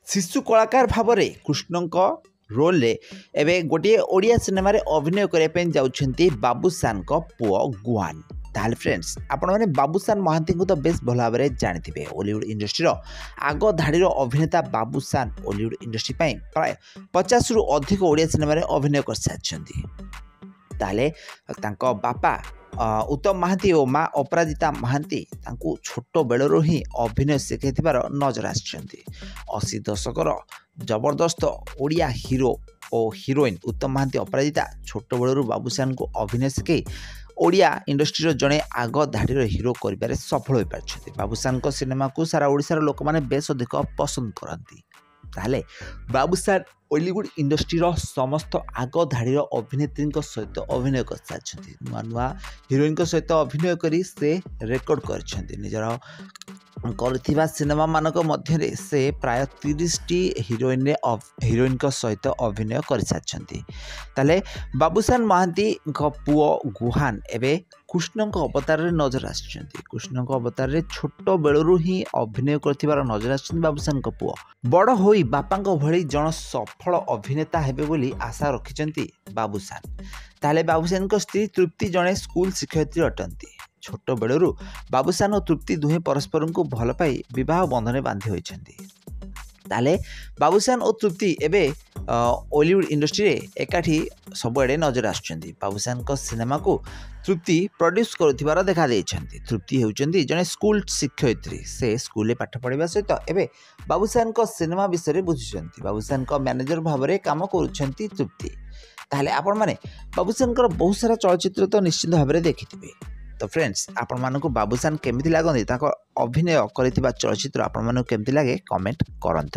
शिशु कलाकार भाव में कृष्ण रोल रे एबे गोटे ओडिया सिनेमा रे अभिनय करने जाउछंती बाबूसान को पुओ गुहान। ताहले फ्रेंड्स आपण माने बाबूसान महांती को तो बेस भल भाव में जानिथिबे। बॉलीवुड इंडस्ट्री आग धाड़ी अभिनेता बाबूसान बॉलीवुड इंडस्ट्री प्राय 50 रु अधिक ओडिया सिनेमा रे अभिनय कर सारिछंती। ताहले तांको बापा उत्तम महांती और माँ अपराजिता महांती तांकु छोट बेलू ही अभिनय शिखाइथिबार नजर आछंती। 80 दशकर जबरदस्त ओडिया हिरो और हिरोइन उत्तम महांती अपराजिता छोट बेलू बाबूसान को अभिनय शिखै ओडिया इंडस्ट्री जड़े आग धाड़ी हिरो कर सफल हो पार्टी। बाबूसान को सिनेमा को सारा ओडिशार लोक मैंने बेस अधिक पसंद करती। ताहले बाबूसान बॉलीवुड इंडस्ट्री समस्त आग धाड़ी अभिनेत्री सहित अभिनय कर सारी नुआ नुआ हिरोइन सहित अभिनय करी से रेकर्ड कर निजर कर सिनेमा मानक मध्य से प्राय 30 टी हिरोइन सहित अभिनय कर सारी। ताले बाबूसान महांती पुओ गुहान एवं कृष्ण अवतार रे नजर आछंती। कृष्ण अवतार रे छोट बेलू ही अभिनय कर नजर आछंती। बाबूसान पुओ बड़ होई बापा भली जन सफल अभिनेता हेबे बोली आशा रखिचंती बाबूसान। ताले बाबूसान स्त्री तृप्ति जड़े स्कूल शिक्षयित्री अटंती। छोट बेलू बाबूसान और तृप्ति दुहे परस्पर को भल पाई विवाह बंधन बांधि होइछंती। ताले बाबूसान और तृप्ति एबे बॉलीवुड इंडस्ट्री एकाठी सबुआड़े नजर आछंती। बाबूसान सिनेमा को तृप्ति प्रोड्यूस करुथिबार देखा देइछंती। तृप्ति हेउचंती जने स्कूल शिक्षयित्री। से स्कूल पाठ पढ़ा सहित एबे बाबूसान सिनेमा विषय बुझुचंती। बाबूसान मैनेजर भाव में काम करुछंती तृप्ति। ताहले आपण माने बाबूसान बहुत सारा चलचित्र तो निश्चित भाव में देखिथिबे। तो फ्रेंड्स आपण मानकु बाबूसान केमिति लागंती ताको अभिनय करिथिबा चलचित्र आपण मानकु केमिति लागे कमेंट करंतु।